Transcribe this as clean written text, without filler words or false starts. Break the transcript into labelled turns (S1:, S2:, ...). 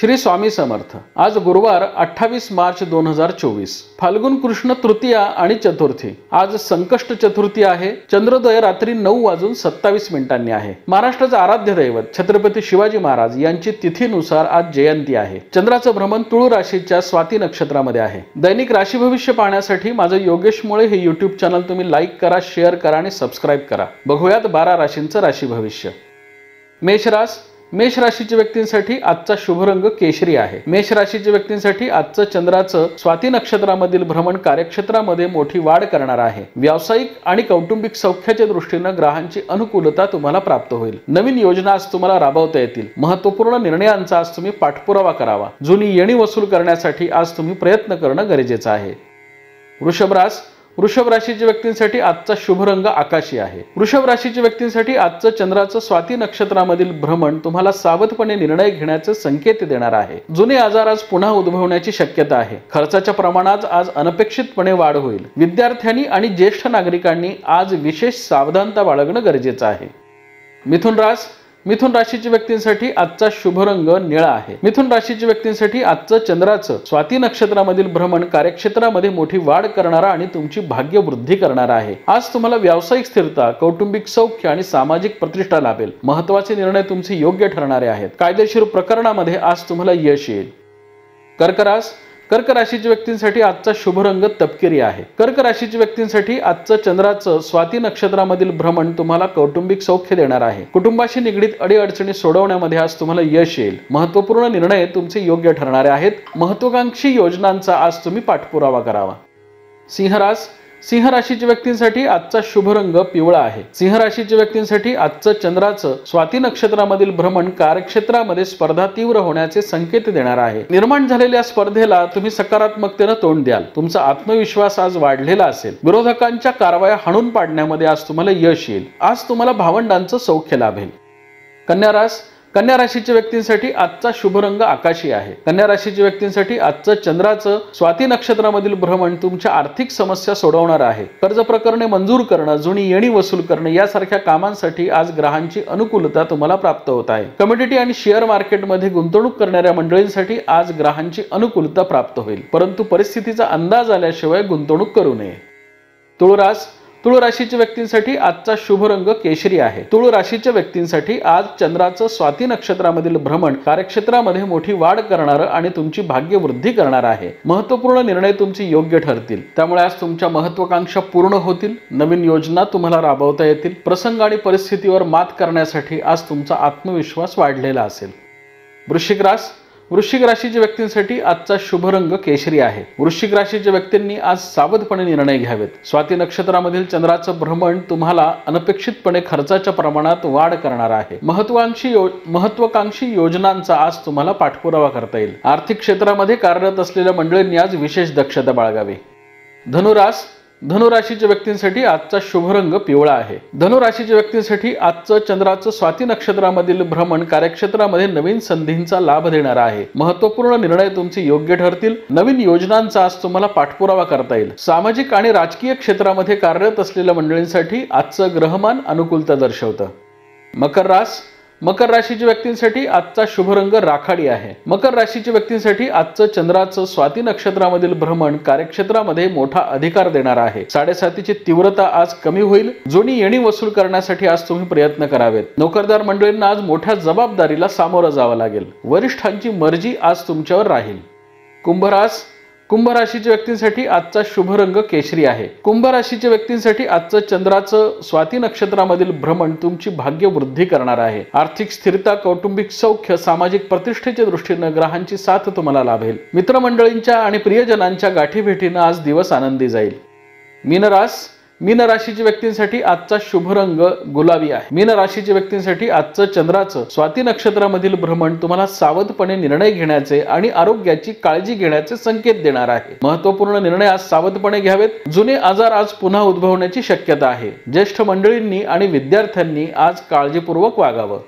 S1: श्री स्वामी समर्थ। आज गुरुवार 28 मार्च 2024, फाल्गुन कृष्ण तृतीया आणि चतुर्थी। आज संकष्ट चतुर्थी आहे। चंद्रोदय रात्री 9:27 आहे। महाराष्ट्राचे आराध्य दैवत छत्रपती शिवाजी महाराज यांची तिथीनुसार आज जयंती आहे। चंद्राचं भ्रमण तुळ राशीच्या स्वाती नक्षत्रामध्ये आहे। दैनिक राशी भविष्य पाहण्यासाठी माझं योगेश मुळे हे YouTube चॅनल तुम्ही लाईक करा, शेअर करा आणि सबस्क्राइब करा। बघूयात 12 राशींचं राशी भविष्य। मेष राशीच्या व्यक्तींसाठी आजचा शुभ रंग केशरी आहे। मेष राशीच्या व्यक्तींसाठी आजचं चंद्राचं स्वाती नक्षत्रामधील भ्रमण कार्यक्षेत्रामध्ये मोठी वाढ करणार आहे। व्यावसायिक आणि कौटुंबिक सौख्याच्या दृष्टीने ग्रहांची अनुकूलता तुम्हाला प्राप्त होईल। नवीन योजना आज तुम्हाला राबवता येतील। महत्त्वपूर्ण निर्णयांचा आज तुम्ही पाठपुरावा करावा। जुनी येणी वसूल करण्यासाठी आज तुम्ही प्रयत्न करणं गरजेचं आहे। वृषभ राशीच्या व्यक्तींसाठी आजचा शुभ रंग आकाशी आहे। वृषभ राशीच्या व्यक्तींसाठी आजचं चंद्राचं स्वाती नक्षत्रामधील भ्रमण तुम्हाला सावधपणे निर्णय घेण्याचे संकेत देणार आहे। जुने आजार आज पुन्हा उद्भवण्याची शक्यता आहे। खर्चाच्या प्रमाणात आज अनपेक्षितपणे वाढ होईल। विद्यार्थ्यांनी आणि ज्येष्ठ नागरिकांनी आज विशेष सावधानता बाळगणं गरजेचं आहे। मिथुन राशीच्या व्यक्तींसाठी आजचा शुभ रंग निळा आहे। मिथुन राशीच्या व्यक्तींसाठी आजचं चंद्राचं स्वाती नक्षत्रामधील भ्रमण कार्यक्षेत्रामध्ये मोठी वाढ करणारा आणि तुमची भाग्य वृद्धी करणारा आहे। आज तुम्हाला व्यावसायिक स्थिरता, कौटुंबिक सौख्य आणि सामाजिक प्रतिष्ठा लाभेल। महत्त्वाचे निर्णय तुमचे योग्य ठरणारे आहेत। कायदेशीर प्रकरणामध्ये आज तुम्हाला यश येईल। कर्क राशीच्या व्यक्तींसाठी आजचा शुभ रंग तपकिरी आहे। कर्क राशीच्या व्यक्तींसाठी आजचं चंद्राचं स्वाती नक्षत्रामधील भ्रमण तुम्हाला कौटुंबिक सौख्य देणार आहे। कुटुंबाशी निगडीत अडीअडचणी सोडवण्यामध्ये आज तुम्हाला यश येईल। महत्त्वपूर्ण निर्णय तुमचे योग्य ठरणारे आहेत। महत्त्वाकांक्षी योजनांचा आज तुम्ही पाठपुरावा करावा। सिंह राशीच्या व्यक्तींसाठी आजचा शुभ रंग पिवळा आहे। सिंह राशीच्या व्यक्तींसाठी आजचं चंद्राचं स्वाती नक्षत्रामधील भ्रमण कार्यक्षेत्रामध्ये स्पर्धा तीव्र होण्याचे संकेत देणार आहे। निर्माण झालेल्या स्पर्धेला तुम्ही सकारात्मकतेने तोंड द्याल। तुमचा आत्मविश्वास आज वाढलेला असेल। विरोधकांच्या कारवाया हाणून पाडण्यामध्ये आज तुम्हाला यश येईल। आज तुम्हाला भावंडांचं सौख्य लाभेल। कन्या राशीच्या व्यक्तींसाठी आजचा शुभ रंग आकाशी आहे। कन्या राशीच्या व्यक्तींसाठी आजचं चंद्राचं स्वाती नक्षत्रामधील भ्रमण तुमच्या आर्थिक समस्या सोडवणार आहे। कर्ज प्रकरणे मंजूर करणं, जुनी येणी वसूल करणे यासारख्या कामांसाठी आज ग्रहांची अनुकूलता तुम्हाला प्राप्त होत आहे। कमोडिटी आणि शेअर मार्केटमध्ये गुंतवणूक करणाऱ्या मंडळींसाठी आज ग्रहांची अनुकूलता प्राप्त होईल, परंतु परिस्थितीचा अंदाज आल्याशिवाय गुंतवणूक करू नये। तुळ राशीच्या व्यक्तींसाठी आजचा शुभ रंग केशरी आहे। तुळ राशीच्या व्यक्तींसाठी आज चंद्राचं स्वाती नक्षत्रामधील भ्रमण कार्यक्षेत्रामध्ये मोठी वाढ करणारं आणि तुमची भाग्य वृद्धी करणार आहे। महत्त्वपूर्ण निर्णय तुमचे योग्य ठरतील, त्यामुळे आज तुमच्या महत्त्वाकांक्षा पूर्ण होतील। नवीन योजना तुम्हाला राबवता येतील। प्रसंग आणि परिस्थितीवर मात करण्यासाठी आज तुमचा आत्मविश्वास वाढलेला असेल। वृश्चिक राशीच्या व्यक्तींसाठी आजचा शुभ रंग केशरी आहे। वृश्चिक राशीच्या व्यक्तींनी आज सावधपणे निर्णय घ्यावेत। स्वाती नक्षत्रामधील चंद्राचं भ्रमण तुम्हाला अनपेक्षितपणे खर्चाच्या प्रमाणात वाढ करणार आहे। महत्त्वाकांक्षी योजनांचा आज तुम्हाला पाठपुरावा करता येईल। आर्थिक क्षेत्रामध्ये कार्यरत असलेल्या मंडळींनी आज विशेष दक्षता बाळगावी। धनु राशीच्या व्यक्तींसाठी आजचा शुभ रंग पिवळा आहे। धनु राशीच्या व्यक्तींसाठी आजचं चंद्राचं स्वाती नक्षत्रामधील भ्रमण कार्यक्षेत्रामध्ये नवीन संधींचा लाभ देणार आहे। महत्त्वपूर्ण निर्णय तुमचे योग्य ठरतील। नवीन योजनांचा आज तुम्हाला पाठपुरावा करता येईल। सामाजिक आणि राजकीय क्षेत्रामध्ये कार्यरत असलेल्या मंडळींसाठी आजचं ग्रहमान अनुकूलता दर्शवतं। मकर राशीच्या व्यक्तींसाठी आजचा शुभ रंग राखाडी आहे। मकर राशीच्या व्यक्तींसाठी आजचं चंद्राचं स्वाती नक्षत्रामधील भ्रमण कार्यक्षेत्रामध्ये मोठा अधिकार देणार आहे। साडेसातीची तीव्रता आज कमी होईल। जुनी येणी वसूल करण्यासाठी आज तुम्ही प्रयत्न करावेत। नोकरदार मंडळींना आज मोठ्या जबाबदारीला सामोरं जावं लागेल। वरिष्ठांची मर्जी आज तुमच्यावर राहील। कुंभ राशीच्या व्यक्तींसाठी आजचा शुभ रंग केशरी आहे। कुंभ राशीच्या व्यक्तींसाठी आजचं चंद्राचं स्वाती नक्षत्रामधील भ्रमण तुमची भाग्य वृद्धी करणार आहे। आर्थिक स्थिरता, कौटुंबिक सौख्य, सामाजिक प्रतिष्ठेच्या दृष्टीने ग्रहांची साथ तुम्हाला लाभेल। मित्रमंडळींच्या आणि प्रियजनांच्या गाठीभेटीने आज दिवस आनंदी जाईल। मीन राशीच्या व्यक्तींसाठी आजचा शुभ रंग गुलाबी आहे। मीन राशीच्या व्यक्तींसाठी आजचं चंद्राचं स्वाती नक्षत्रामधील भ्रमण तुम्हाला सावधपणे निर्णय घेण्याचे आणि आरोग्याची काळजी घेण्याचे संकेत देणार आहे। महत्त्वपूर्ण निर्णय आज सावधपणे घ्यावेत। जुने आजार आज पुन्हा उद्भवण्याची शक्यता आहे। ज्येष्ठ मंडळींनी आणि विद्यार्थ्यांनी आज काळजीपूर्वक वागावं।